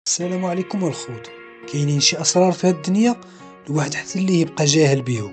السلام عليكم الخوت. كاينين شي اسرار في هاد الدنيا الواحد حتى اللي يبقى جاهل بيهم.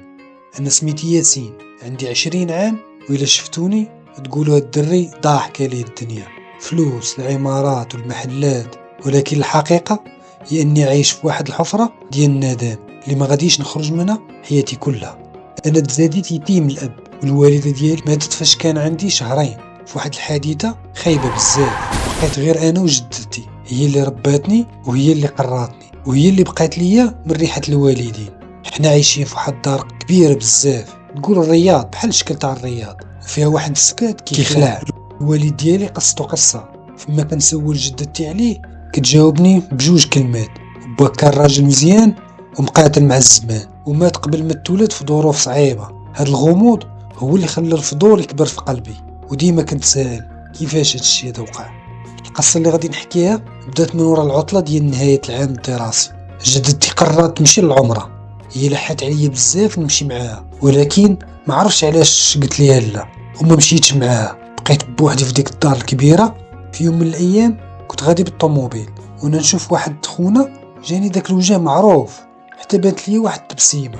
انا سميتي ياسين، عندي 20 عام، وإلا شفتوني تقولوا هاد الدري ضاحك عليه الدنيا، فلوس العمارات والمحلات. ولكن الحقيقة هي اني عايش في واحد الحفرة ديال الندم اللي ما غاديش نخرج منها حياتي كلها. انا تزاديت يتيم الاب، والوالدة ديالي ماتت فاش كان عندي شهرين في واحد الحادثة خايبة بزاف. بقيت غير انا وجدتي، هي اللي رباتني وهي اللي قراتني وهي اللي بقات ليا من ريحة الوالدين. حنا عايشين في واحد الدار كبيرة بزاف، تقول الرياض بحال الشكل تاع الرياض، وفيها واحد السكات كيخلع. الوالد ديالي قصتو قصة، فما كنسول جدتي عليه كتجاوبني بجوج كلمات: با كان راجل مزيان ومقاتل مع الزمان، ومات قبل ما تولد في ظروف صعيبة. هاد الغموض هو اللي خلى الفضول يكبر في قلبي، وديما كنت سائل كيفاش هادشي هذا وقع. القصة اللي غادي نحكيها بدات من ورا العطلة ديال نهاية العام الدراسي. جدتي قررت تمشي للعمرة، هي لحات عليا بزاف نمشي معاها، ولكن ما عرفش علاش قلت ليها لا وما مشيتش معاها. بقيت بوحدي في ديك الدار الكبيرة. في يوم من الايام كنت غادي بالطوموبيل وانا نشوف واحد خونا جاني داك الوجه معروف، حتى بانت لي واحد التبسيمة.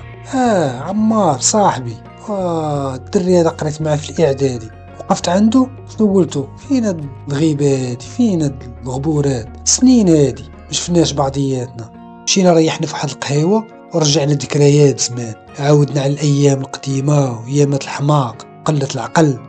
عمار صاحبي، الدري هذا قريت معاه في الاعدادي. وقفت عنده سولته فين هاد الغيبة هادي، فين هاد الغبورات، سنين هادي مشفناش بعضياتنا. مشينا ريحنا في واحد القهيوة ورجعنا ذكريات زمان، عاودنا على الايام القديمة وايامات الحماق قلة العقل.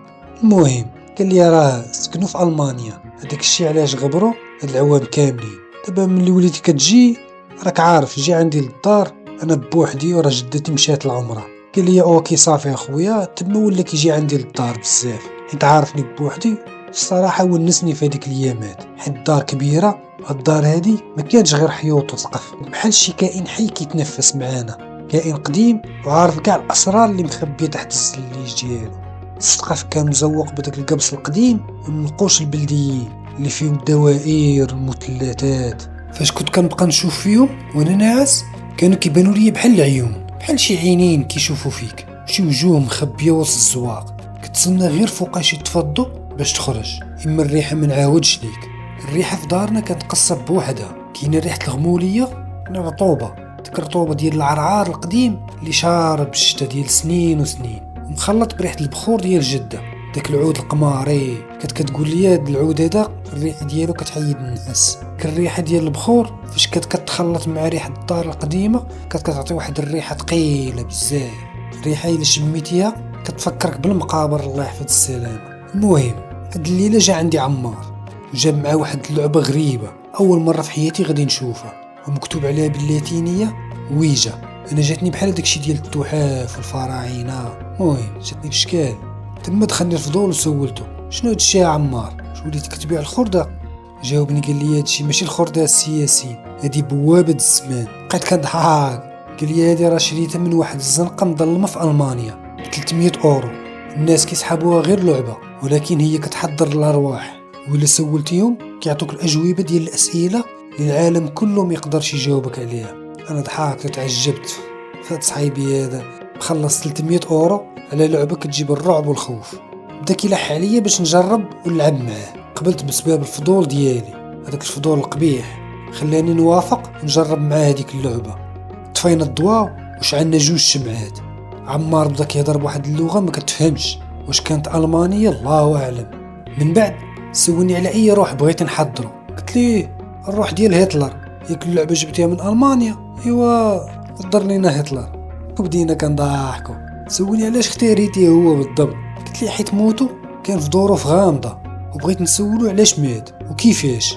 المهم قال لي راه سكنوا في المانيا، هذاك الشيء علاش غبروا هاد العوام كاملين. دابا ملي وليتي كتجي راك عارف جي عندي للدار انا بوحدي، ورا جدتي مشات العمره. قال لي اوكي صافي اخويا، تما ولا كيجي عندي للدار بزاف حيت عارفني بوحدي. الصراحه ونسني في هذيك الايامات حيت الدار كبيره. الدار هادي ما كانش غير حيوط وسقف، بحال شي كائن حي كيتنفس معانا، كائن قديم وعارف كاع الاسرار اللي مخبيه تحت الزليج ديالو. السقف كان مزوق بداك القبس القديم والنقوش البلديين اللي فيهم الدوائر والمثلثات. فاش كنت كنبقى نشوف فيهم وانا ناعس كانوا كيبانوا لي بحال العيون، بحال شي عينين كيشوفوا فيك، شي وجوه مخبيه وسط الزواق. كتسنى غير فوقاش يتفضوا باش تخرج. اما الريحه ما نعاودش ليك، الريحه في دارنا كانت قصه بوحدها. كاينه ريحه الغموليه، كاينه رطوبه، ديك الرطوبه ديال العرعار القديم اللي شارب الشتا ديال سنين وسنين، ومخلط بريحه البخور ديال جده، داك العود القماري. كانت كتقول لي هاد العود هذا الريحه ديالو كتحيد النعاس. الريحه ديال البخور فاش كتخلط مع ريحه الدار القديمه كتعطي واحد الريحه ثقيله بزاف. الريحه الا شميتيها كتفكرك بالمقابر، الله يحفظ السلامه. المهم هاد الليله جا عندي عمار وجاب معاه واحد اللعبه غريبه، اول مره في حياتي غادي نشوفها، ومكتوب عليها باللاتينيه ويجا. انا جاتني بحال داكشي ديال التحاف والفراعنه. المهم جاتني بشكال. تما دخلني الفضول وسولته شنو هادشي يا عمار، واش وليتي كتبيع الخردة؟ جاوبني قال لي هادشي ماشي الخردة السياسيين، هادي بوابة الزمان. بقيت كنضحك. قال لي هادي راه شريتها من واحد الزنقة مظلمة في ألمانيا ب 300 اورو. الناس كيسحبوها غير لعبة، ولكن هي كتحضر الأرواح، وإلا سولتيهم كيعطوك الأجوبة ديال الأسئلة اللي العالم كله ما يقدرش يجاوبك عليها. أنا ضحكت وتعجبت. فهاد صحيبي هذا مخلص 300 اورو على لعبة كتجيب الرعب والخوف. بدا كيلح عليا باش نجرب ونلعب معاه. قبلت بسبب الفضول ديالي، هذاك الفضول القبيح خلاني نوافق ونجرب معاه هذيك اللعبة. طفينا الضواء وشعلنا جوج شمعات. عمار بدا كيهضر بواحد اللغة ما كتفهمش، واش كانت ألمانية الله أعلم. من بعد سولني على أي روح بغيت نحضرو، قلت ليه الروح ديال هتلر. ياك اللعبة جبتيها من ألمانيا؟ ايوا حضر لينا هتلر. وبدينا كنضحكو. سولني علاش اختاريتيه هو بالضبط، قلت لي حيت موتو كان في ظروف غامضة وبغيت نسولو علاش مات وكيفاش،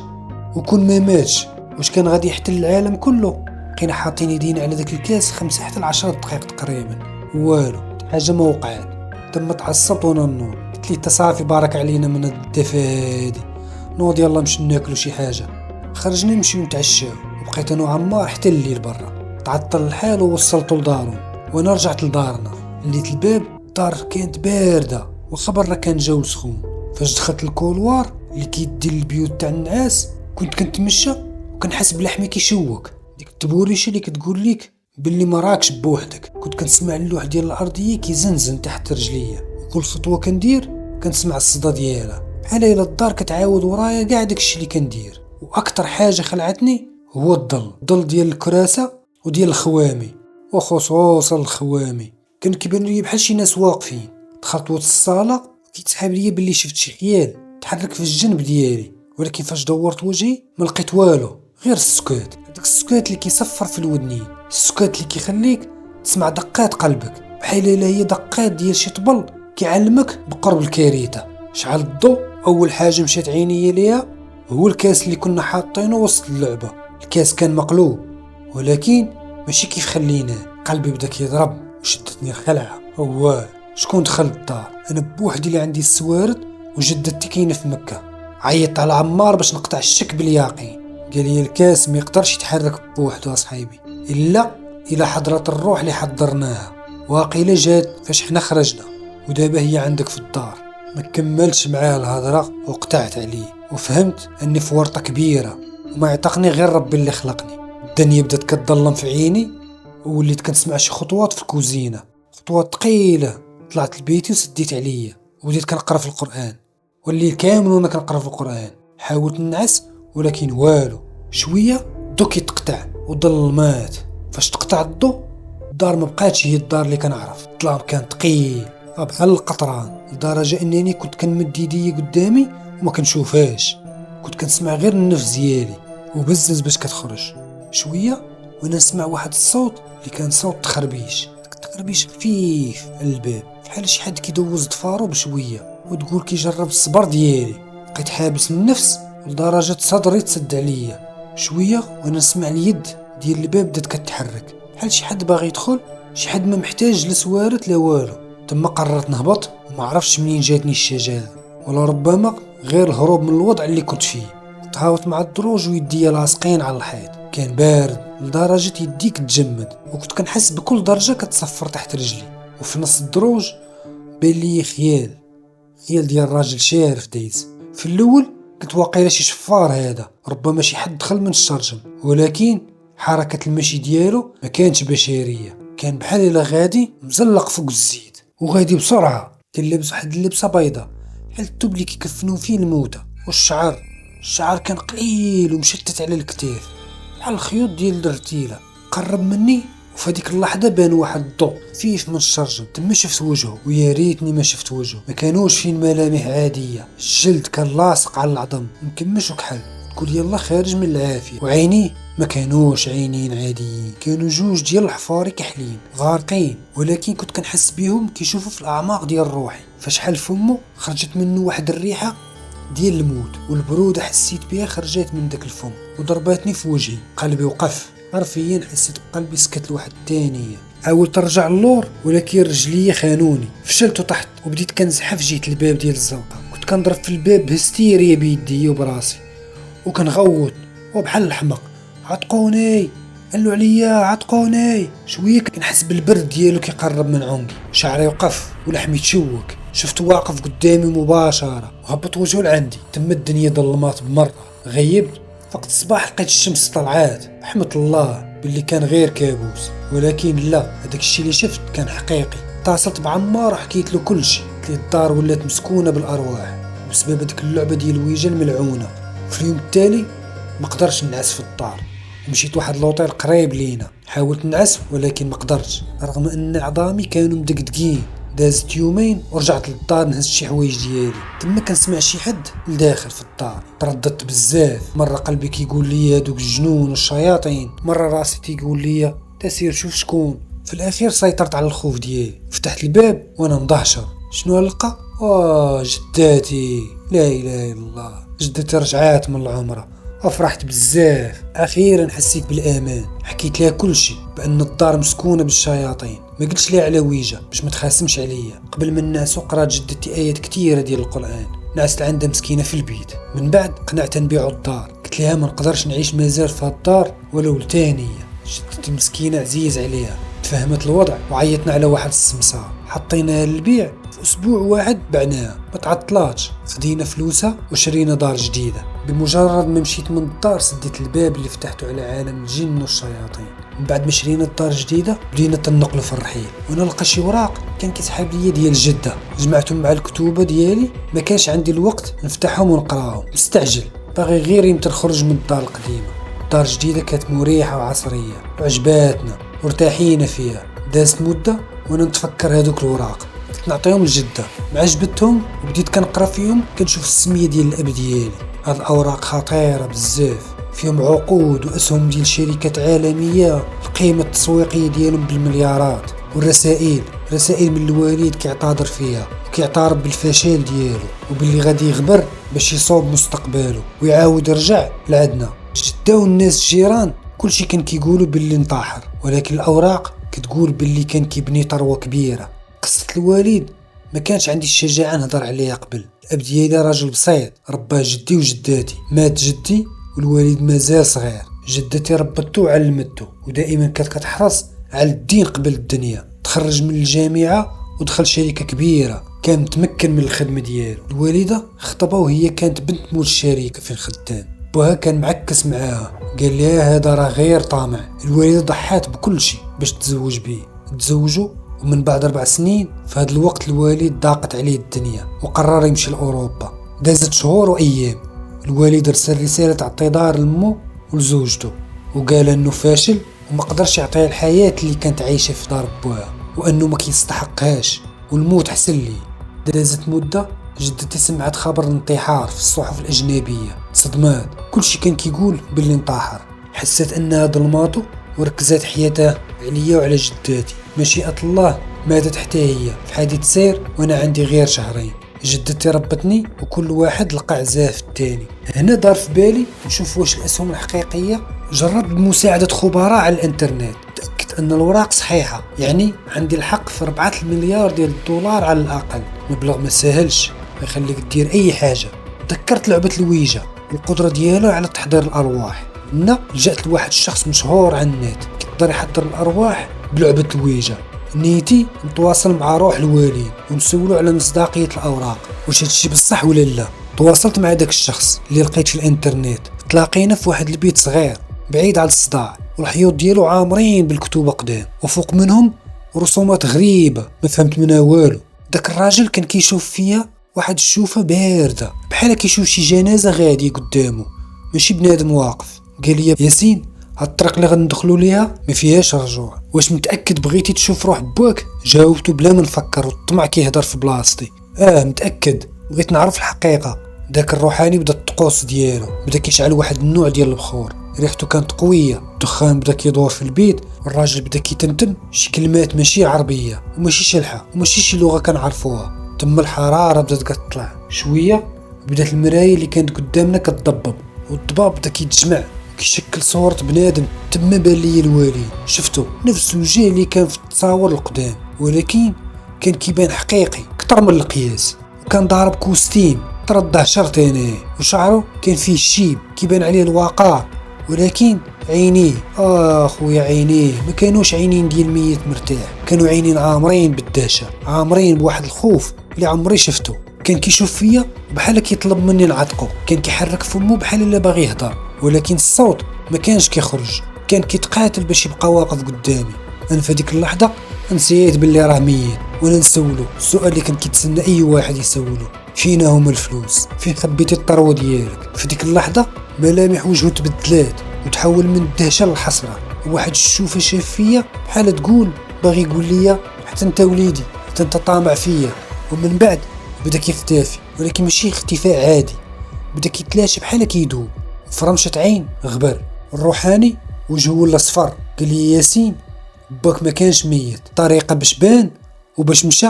وكون ما ماتش واش كان غادي يحتل العالم كله. بقينا حاطين يدينا على داك الكاس 5 حتى 10 دقائق تقريبا، والو حاجة ما وقعت. تما تعصبت وانا نوض، قلت لي تصافي بارك علينا من الدفا هادي، نوض يلا نمشي ناكلو شي حاجة. خرجنا نمشيو نتعشاو، وبقيت انا وعمار حتى الليل برا. تعطل الحال ووصلتو لدارو، وانا رجعت لدارنا. مليت الباب الدار كانت باردة وخبر راه كان جو سخون. فاش دخلت الكولوار اللي كيدي للبيوت تاع النعاس كنت كنتمشى وكنحس بلحمي كيشوك، ديك التبوريشه اللي كتقول ليك باللي ما راكش بوحدك. كنت كنسمع اللوح ديال الارضيه كيزنزن تحت رجليا، وكل خطوه كندير كنسمع الصدى ديالها بحال الا الدار كتعاود ورايا كاع داكشي اللي كندير. واكثر حاجه خلعتني هو الظل ديال الكراسة وديال الخوامي، وخصوصا الخوامي. كان كيبان لي بحال شي ناس واقفين. دخلت وسط الصالة كيتسحاب ليا بلي شفت شي خيال تحرك في الجنب ديالي، ولكن فاش دورت وجهي ما لقيت والو غير السكات. هذاك السكات اللي كيصفر في الودنين، السكات اللي كيخليك تسمع دقات قلبك بحال الا هي دقات ديال شي طبل كيعلمك بقرب الكارثه. شعل الضوء، اول حاجه مشات عيني ليها هو الكاس اللي كنا حاطينه وسط اللعبه. الكاس كان مقلوب ولكن ماشي كيف خليناه. قلبي بدا كيضرب وشدتني الخلعه. هو شكون دخل الدار؟ انا بوحدي اللي عندي السوارد وجدتي كاينه في مكه. عيطت على عمار باش نقطع الشك باليقين. قال لي الكاس ما يقدرش يتحرك بوحده اصحابي الا الى حضرة الروح اللي حضرناها. واقيلا جات فاش حنا خرجنا ودابا هي عندك في الدار. ما كملتش معاه الهضره وقطعت عليه وفهمت اني في ورطه كبيره وما يعتقني غير ربي اللي خلقني. الدنيا بدات كتظلم في عيني ووليت كنسمع شي خطوات في الكوزينه، خطوات ثقيله. طلعت لبيتي وسديت عليا وبديت كنقرا في القران، والليل كامل وانا كنقرا في القران. حاولت ننعس ولكن والو. شويه الضو كيتقطع وظلمات. فاش تقطع الضو الدار ما بقاتش هي الدار اللي كنعرف. الظلام كان ثقيل بحال القطران لدرجه انني كنت كنمد يديا قدامي وما كنشوفهاش. كنت كنسمع غير النفس ديالي وبزز باش كتخرج. شويه وانا نسمع واحد الصوت اللي كان صوت تخربيش، تخربيش خفيف على الباب بحال شي حد كيدوز ضفارو بشويه وتقول كيجرب الصبر ديالي. بقيت حابس النفس لدرجه صدري تسد عليا. شويه وانا نسمع اليد ديال الباب بدات كتحرك بحال شي حد باغي يدخل، شي حد ما محتاج لا سوارت لا والو. تما قررت نهبط وما عرفتش منين جاتني الشجاعه، ولا ربما غير الهروب من الوضع اللي كنت فيه. كنت هاوط مع الدروج ويديا لاصقين على الحيط. كان بارد لدرجه يديك تجمد وكنت كنحس بكل درجه كتصفر تحت رجلي. وفي نص الدروج بان لي خيال ديال راجل شارف دايز. في الاول كنت واقيلا شي شفار هذا، ربما شي حد دخل من الشرجم، ولكن حركة المشي ديالو ما كانتش بشرية. كان بحال الا غادي مزلق فوق الزيت وغادي بسرعة. كان لابس واحد اللبسة بيضة بحال الثوب اللي كيكفنوا فيه الموتى، والشعر كان قليل ومشتت على الكتاف بحال الخيوط ديال الرتيلة. قرب مني وفي هذيك اللحظة بان واحد الضوء خفيف من الشرجم. تما شفت وجهه ويا ريتني ما شفت وجهه. ما كانوش فين ملامح عادية، الجلد كان لاصق على العظم مكمش وكحل تقول يلا خارج من العافية. وعينيه ما كانوش عينين عاديين، كانوا جوج ديال الحفاري كحلين غارقين، ولكن كنت كنحس بيهم كيشوفوا في الاعماق ديال روحي. فشحال فمه خرجت منه واحد الريحة ديال الموت، والبرودة حسيت بها خرجت من داك الفم وضرباتني في وجهي. قلبي وقف حرفيا، حسيت بقلبي سكت لواحد الثانية. حاولت نرجع اللور ولكن رجليا خانوني، فشلت وطحت وبديت كنزحف جهة الباب ديال الزنقة. كنت كنضرب في الباب بهستيريا بيدي وبراسي وكنغوت وبحال الحمق. عتقوني، قالوا عليا عتقوني. شويه كنحس بالبرد ديالو كيقرب من عنقي، شعري وقف ولحمي تشوك. شفت واقف قدامي مباشره وهبط وجهه لعندي. تما الدنيا ظلمات بمره. غيبت وقت الصباح لقيت الشمس طلعات. رحمة الله باللي كان غير كابوس، ولكن لا، هذاك الشيء اللي شفت كان حقيقي. اتصلت بعمار وحكيت له كل شيء. قلت لي الدار ولات مسكونه بالارواح بسبب هذيك اللعبه ديال الويجه الملعونه. في اليوم التالي ما قدرتش نعس في الدار، مشيت واحد لوطيل قريب لينا. حاولت نعس ولكن ما قدرتش رغم ان عظامي كانوا مدقدقين. دازت يومين ورجعت للدار نهز شي حوايج ديالي. تما كنسمع شي حد لداخل في الدار. ترددت بزاف، مره قلبي كيقول لي هادوك الجنون والشياطين، مره راسي تيقول لي تسير شوف شكون. في الاخير سيطرت على الخوف ديالي، فتحت الباب وانا مضحشر. شنو نلقى؟ جداتي، لا اله الا الله، جدتي رجعات من العمره. فرحت بزاف، اخيرا حسيت بالامان. حكيت لها كل شيء، بان الدار مسكونه بالشياطين. ما قلتش لها على ويجه باش ما تخاسمش عليا. قبل ما الناس قرات جدتي ايات كثيره ديال القران. نعست عندها مسكينه في البيت. من بعد قنعت نبيعوا الدار. قلت لها ما نقدرش نعيش مازال في هالدار ولو لتانية. جدتي مسكينه عزيز عليها، تفهمت الوضع وعيطنا على واحد السمسار. حطيناها للبيع، في اسبوع واحد بعناها. ما تعطلاتش، خدينا فلوسها وشرينا دار جديده. بمجرد ما مشيت من الدار سديت الباب اللي فتحته على عالم الجن والشياطين. من بعد ما شرينا الدار جديده بدينا تنقلوا في الرحيل. وانا لقى شي وراق كان كيسحب ليا ديال جده، جمعتهم مع الكتوبه ديالي. ما كانش عندي الوقت نفتحهم ونقراهم، مستعجل باغي غير يمتى نخرج من الدار القديمه. دار جديدة كانت مريحة وعصرية وعجباتنا وارتاحينا فيها. دازت مدة وانا نتفكر هادوك الوراق، نعطيهم لجدة، معجبتهم وبديت كنقرا فيهم. كنشوف السمية ديال الاب ديالي. هاد الاوراق خطيرة بزاف، فيهم عقود واسهم ديال شركات عالمية القيمة التسويقية ديالهم بالمليارات، والرسائل رسائل من الوالد كيعتذر فيها وكيعترف بالفشل ديالو وباللي غادي يغبر باش يصوب مستقبله ويعاود يرجع لعدنا. جدة والناس الجيران كلشي كان كيقولوا باللي انتحر، ولكن الاوراق كتقول باللي كان كيبني ثروة كبيرة. قصة الوالد ما كانش عندي الشجاعة نهضر عليها قبل. الاب ديالي راجل بسيط، رباه جدي وجداتي. مات جدي والوالد مازال صغير. جدتي ربته وعلمته ودائما كانت كتحرص على الدين قبل الدنيا. تخرج من الجامعة ودخل شركة كبيرة، كان متمكن من الخدمة ديالو. الوالدة خطبة وهي كانت بنت مول الشركة فين خدام. بوها كان معكس معاها، قال لها هذا راه غير طامع. الوالدة ضحات بكل شيء باش تزوج بيه. تزوجوا ومن بعد 4 سنين في هذا الوقت الوالد ضاقت عليه الدنيا وقرر يمشي لأوروبا. دازت شهور وأيام. الوالد رسل رسالة اعتذار لمو ولزوجته وقال انه فاشل وما قدرش يعطيها الحياة اللي كانت عايشة في دار بوها وانه ما كيستحقهاش والموت حسن ليه. دازت مدة، جدتي سمعت خبر الانتحار في الصحف الأجنبية. صدمات، كلشي كان كيقول باللي انتحر. حسيت انها ظلماتو وركزت حياتها عليا وعلى جداتي. مشيئة الله ماتت حتى هي في حادث سير وانا عندي غير شهرين. جدتي ربتني وكل واحد لقى عزاه في الثاني. هنا دار في بالي نشوف واش الاسهم الحقيقية. جربت بمساعدة خبراء على الانترنت، تأكد ان الوراق صحيحة، يعني عندي الحق في 4 مليار ديال الدولار على الاقل. مبلغ ما ساهلش يخليك دير اي حاجة. تذكرت لعبة الويجا والقدرة ديالها على تحضير الارواح. هنا لجأت لواحد الشخص مشهور على النت كيقدر يحضر الارواح بلعبة الويجا. نيتي نتواصل مع روح الوالد ونسولو على مصداقية الأوراق، واش هادشي بصح ولا لا. تواصلت مع داك الشخص اللي لقيت في الانترنت. تلاقينا في واحد البيت صغير بعيد على الصداع، والحيوط ديالو عامرين بالكتب قدام وفوق منهم رسومات غريبة ما فهمت منها والو. داك الراجل كان كيشوف فيا واحد الشوفة باردة بحال كيشوف شي جنازة غادي قدامه ماشي بنادم واقف. قال لي ياسين، هاد الطريق اللي غندخلو ليها ما فيهاش رجوع، واش متأكد بغيتي تشوف روح بواك؟ جاوبته بلا ما نفكر والطمع كيهدر في بلاصتي. متأكد، بغيت نعرف الحقيقة. داك الروحاني بدا الطقوس ديالو، بدا كيشعل واحد النوع ديال البخور، ريحته كانت قوية. الدخان بدا كيدور في البيت والراجل بدا كيتمتم شي كلمات ماشي عربية وماشي شلحة وماشي شي لغة كنعرفوها. تم الحرارة بدات كتطلع شوية، بدات المراية اللي كانت قدامنا كتضبب والضباب بدا كيتجمع كيشكل صورة بنادم. تما بان لي الوالي، شفتو نفس الوجه اللي كان في التصاور القدام، ولكن كان كيبان حقيقي كتر من القياس. وكان ضارب كوستيم ترضع شرطينيه وشعره كان فيه الشيب كيبان عليه الوقار، ولكن عينيه خويا عينيه ما كانوش عينين ديال ميت مرتاح، كانوا عينين عامرين بالدهشة، عامرين بواحد الخوف اللي عمري شفته. كان كيشوف فيا بحال كيطلب مني نعتقو، كان كيحرك فمو بحال الا باغي يهضر ولكن الصوت ما كانش كيخرج، كان كيتقاتل باش يبقى واقف قدامي. انا في هذيك اللحظه نسيت باللي راه ميت وانا نسولو السؤال اللي كان كيتسنى اي واحد يسولو: فين هما الفلوس؟ فين خبيتي الثروه ديالك؟ في ديك اللحظه ملامح وجهه تبدلات وتحول من الدهشه للحسره، وواحد الشوفه شاف فيا بحال تقول باغي يقول لي حتى انت وليدي، حتى انت طامع فيا. ومن بعد بدا كيختفي، ولكن ماشي اختفاء عادي، بدا كيتلاشى بحال كيدوب. فرمشة عين غبر. الروحاني وجهه ولا صفر، قال لي ياسين باك ما كانش ميت. طريقة باش بان وباش مشى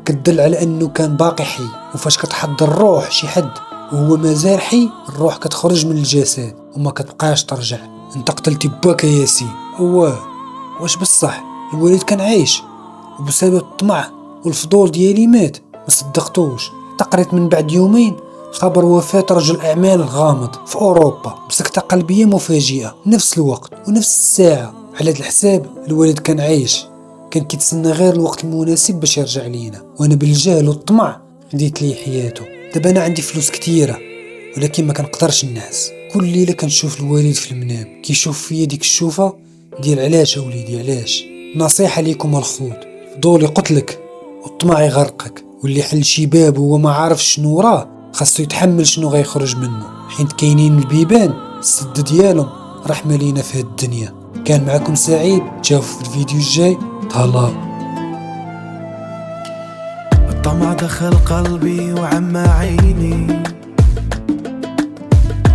كتدل على انه كان باقي حي، وفاش كتحضر الروح شي حد وهو مازال حي الروح كتخرج من الجسد وما كتبقاش ترجع. انت قتلتي باك يا ياسين. واش بصح الوليد كان عايش وبسبب الطمع والفضول ديالي مات؟ ما صدقتوش. تقريت من بعد يومين خبر وفاة رجل أعمال غامض في أوروبا بسكتة قلبية مفاجئة، نفس الوقت ونفس الساعة. على هذا الحساب الوالد كان عايش، كان كيتسنى غير الوقت المناسب باش يرجع لينا، وانا بالجهل والطمع خديت لي حياته. دابا انا عندي فلوس كتيرة ولكن ما كنقدرش ننعس. كل ليلة كنشوف الوالد في المنام كيشوف فيا ديك الشوفة ديال علاش اوليدي علاش. نصيحة ليكم الخوت، فضولي قتلك والطمع يغرقك، واللي حل شي باب وهو ما عارف شنو وراه خاصو يتحمل شنو غيخرج منه، حيت كاينين البيبان السد ديالهم رحمة لينا في هالدنيا. كان معكم سعيد، تشوفوا في الفيديو الجاي. تهلاو. الطمع دخل قلبي وعمى عيني،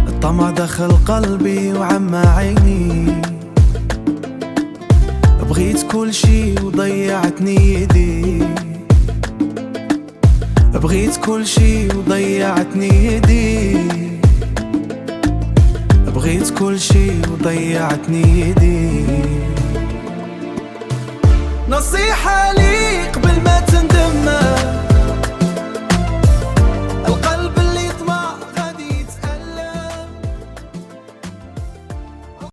الطمع دخل قلبي وعمى عيني، بغيت كل شي وضيعتني يدي، بغيت كل شي وضيعتني يدي، بغيت كل شي وضيعتني يدي. نصيحة لي